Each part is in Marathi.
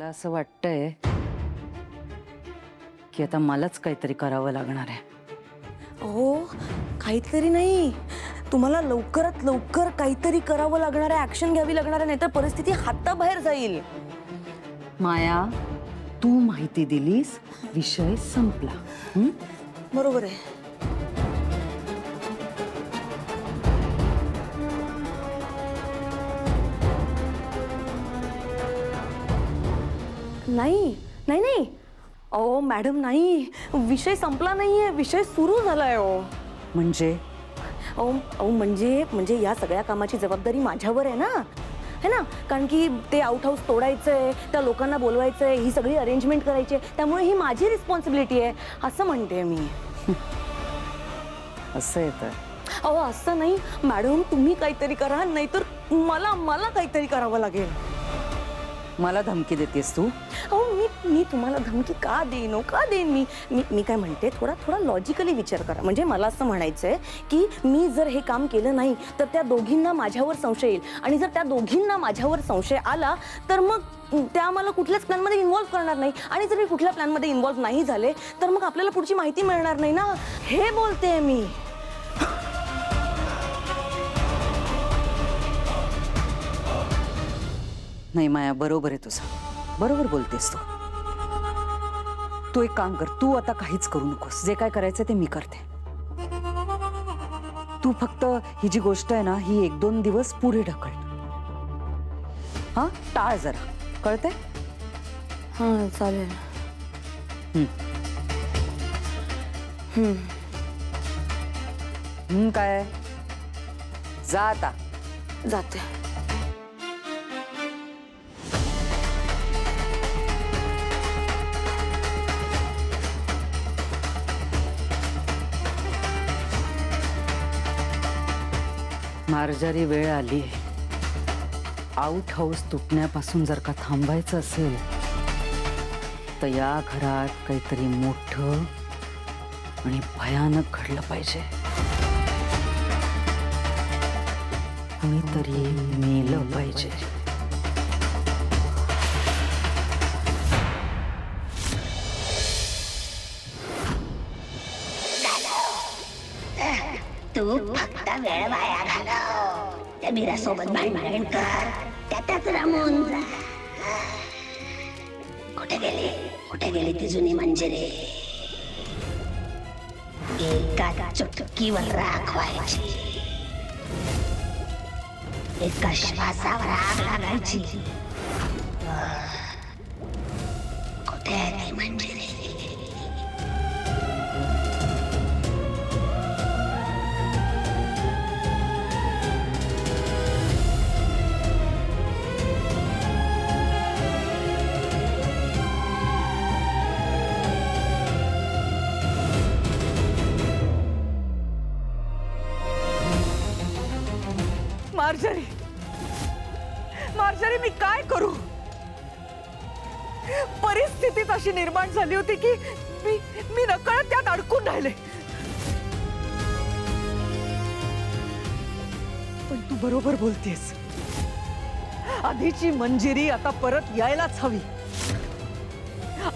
मला असं वाटतंय की आता मलाच काहीतरी करावं लागणार आहे. हो, काहीतरी नाही, तुम्हाला लवकरात लवकर काहीतरी करावं लागणार आहे, ऍक्शन घ्यावी लागणार आहे, नाहीतर परिस्थिती हाताबाहेर जाईल. माया, तू माहिती दिलीस, विषय संपला. बरोबर आहे. नाही नाही नाही, अहो मॅडम नाही, विषय संपला नाहीये, विषय सुरू झालाय. म्हणजे अहो म्हणजे या सगळ्या कामाची जबाबदारी माझ्यावर आहे ना, है ना. कारण की ते आउट हाऊस तोडायचंय, त्या लोकांना बोलवायचंय, ही सगळी अरेंजमेंट करायची आहे, त्यामुळे ही माझी रिस्पॉन्सिबिलिटी आहे असं म्हणते मी. असं येतं. अहो असं नाही मॅडम, तुम्ही काहीतरी करा, नाहीतर मला काहीतरी करावं लागेल. मला धमकी देतेस तू? अहो मी तुम्हाला धमकी का देईन, का देईन मी काय म्हणते, थोडा लॉजिकली विचार करा. म्हणजे मला असं म्हणायचंय की मी जर हे काम केलं नाही तर त्या दोघींना माझ्यावर संशय येईल, आणि जर त्या दोघींना माझ्यावर संशय आला तर मग त्या मला कुठल्याच प्लॅनमध्ये इन्व्हॉल्व करणार नाही, आणि जर मी कुठल्या प्लॅनमध्ये इन्व्हॉल्व नाही झाले तर मग आपल्याला पुढची माहिती मिळणार नाही ना, हे बोलते मी. नाही माया, बरोबर आहे तुझं, बरोबर बोलतेस तू. तू एक काम कर, तू आता काहीच करू नकोस, जे काय करायचं ते मी करते. तू फक्त ही जी गोष्ट आहे ना, ही 1-2 दिवस पुढे ढकल. हा, टाळ जरा, कळतंय? हां चालेल. काय जा आता. जाते. मार्जारी वेळ आली. आउट हाऊस तुटण्यापासून जर का थांबायचं असेल तर या घरात काहीतरी मोठं आणि भयानक घडलं पाहिजे. कुणीतरी मेलं पाहिजे. तू फक्त वेळ वाया घालव, त्या मीरासोबत भांडण कर, त्यातच रमून जा. कुठे गेली ती जुनी मंजिरी? एका चुटकीवर राख व्हायची, एका श्वासावर आग लागायची. कुठे आहे ती मंजिरी? मार्जरी, मी काय करू? परिस्थितीच अशी निर्माण झाली होती की मी नकळत त्यात अडकून राहिले. पण तू बरोबर बोलतेस, आधीची मंजिरी आता परत यायलाच हवी.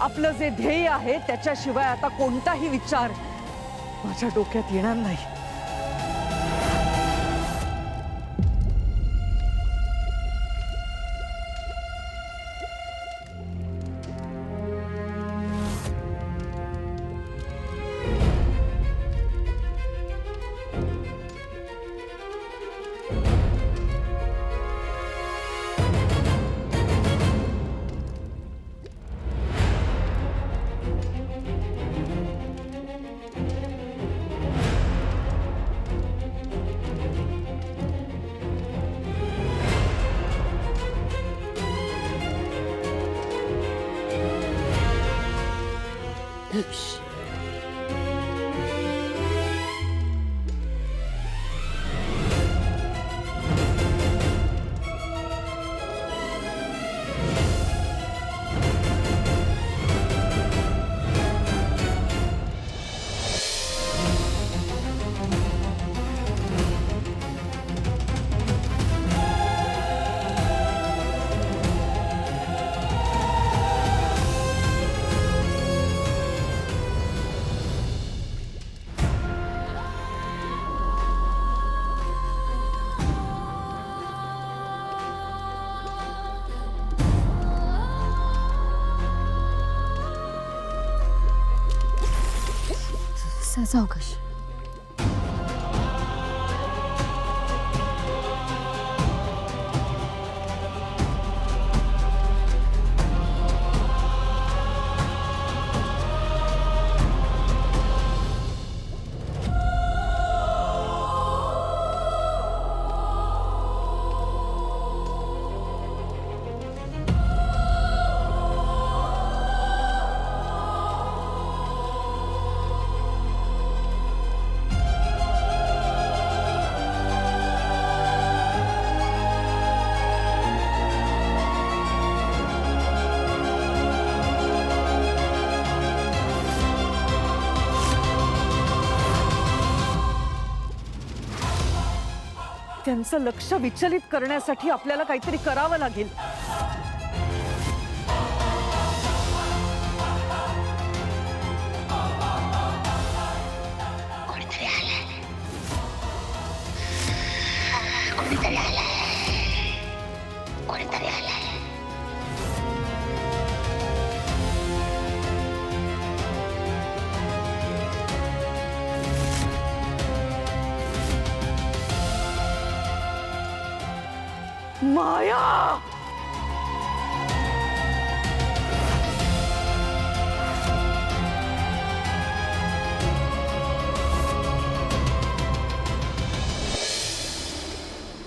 आपलं जे ध्येय आहे त्याच्याशिवाय आता कोणताही विचार माझ्या डोक्यात येणार नाही. सावकाश. त्यांचं लक्ष विचलित करण्यासाठी आपल्याला काहीतरी करावं लागेल. कोणीतरी आलंय. कोणीतरी आलंय. कोणीतरी आलंय. माया,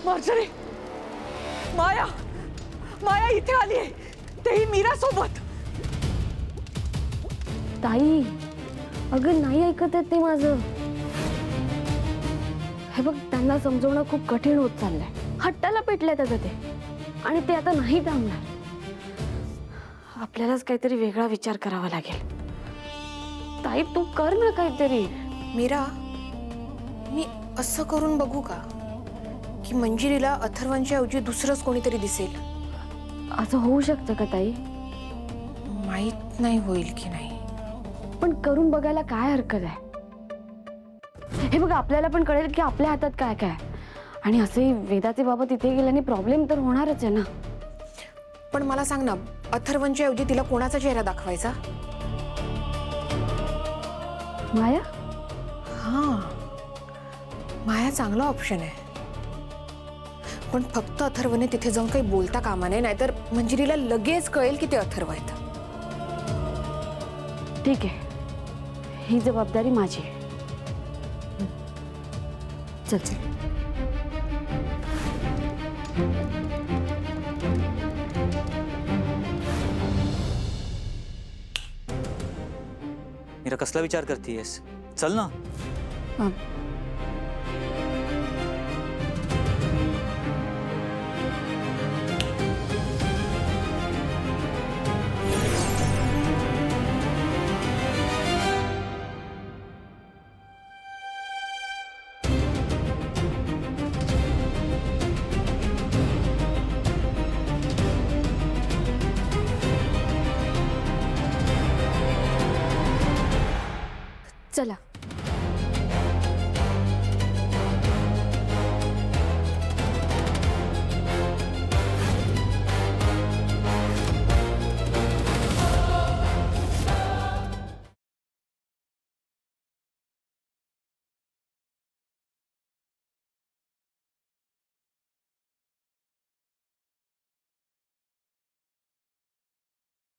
मार्जरी, माया, माया इथे आली आहे, तेही मीरा सोबत. ताई, अगं नाही ऐकत आहेत ते माझं. हे बघ, त्यांना समजवणं खूप कठीण होत चाललंय. हट्टाला पेटल्यात अगं ते, आणि ते आता नाही थांबणार. आपल्यालाच काहीतरी वेगळा विचार करावा लागेल. ताई, तू कर ना काहीतरी. मीरा, मी असं करून बघू का की मंजिरीला अथर्वांच्या ऐवजी दुसरंच कोणीतरी दिसेल? असं होऊ शकतं का ताई? माहित नाही होईल की नाही. पण करून बघायला काय हरकत आहे? हे बघ, आपल्याला पण कळेल की आपल्या हातात काय काय. आणि असंही वेदाचे बाबा तिथे गेल्याने प्रॉब्लेम तर होणारच आहे ना. पण मला सांग ना, अथर्वांच्या ऐवजी तिला कोणाचा चेहरा दाखवायचा? माया? हां, माया चांगला ऑप्शन आहे. पण फक्त अथर्वने तिथे जाऊन काही बोलता कामा नये, नाहीतर मंजिरीला लगेच कळेल की ते अथर्व आहेत. ठीक आहे, ही जबाबदारी माझी आहे. चल चल. मीरा, कसला विचार करतीयस? चल ना. चला.